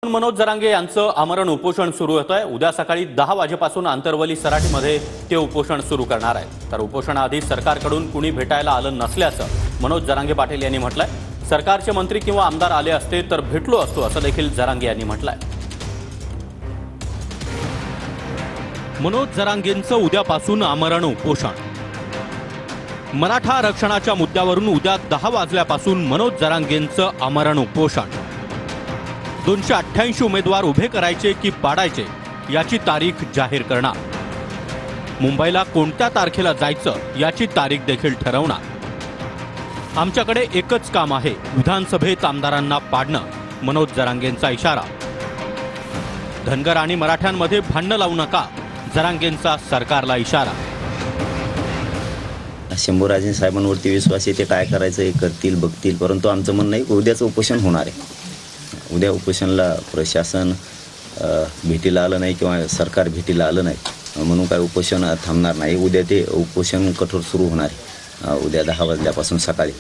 मनोज जरांगे यांचं आमरण उपोषण सुरू होत आहे। उद्या सकाळी 10 वाजेपासून आंतरवली सराटीमध्ये ते उपोषण सुरू करणार आहेत। तर उपोषणाआधी सरकारकडून कुणी भेटायला आलं नसल्याचं मनोज जरांगे पाटील यांनी म्हटलंय। सरकारचे मंत्री किंवा आमदार आले असते तर भेटलो असतो असं देखील जरांगे यांनी म्हटलंय। मनोज जरांगेंचं उद्यापासून आमरण उपोषण। मराठा आरक्षणाच्या मुद्द्यावरून उद्या 10 वाजल्यापासून मनोज जरांगेंचं आमरण उपोषण। 288 उमेदवार उभे करायचे की पाडायचे याची तारीख जाहीर करणार। मुंबईला कोणत्या तारखेला जायचं याची तारीख देखील ठरवणार। आमच्याकडे एकच काम आहे, विधानसभेत आमदारांना पाडणं, मनोज जरांगेंचा इशारा। धनगर आणि मराठ्यांमध्ये भांडणं लावू नका, जरांगेंचा सरकारला इशारा। शंभूराजे साहेबांवरती विश्वास आहे, ते काय करायचं हे करतील बघतील, परंतु आमचं म्हणणं आहे उद्याचं उपोषण होणार आहे। उद्या उपोषणला प्रशासन भेटीला आलं नाही किंवा सरकार भेटीला आलं नाही म्हणून काय उपोषण थांबणार नाही। उद्या ते उपोषण कठोर सुरू होणार आहे, उद्या 10 वाजल्यापासून सकाळी।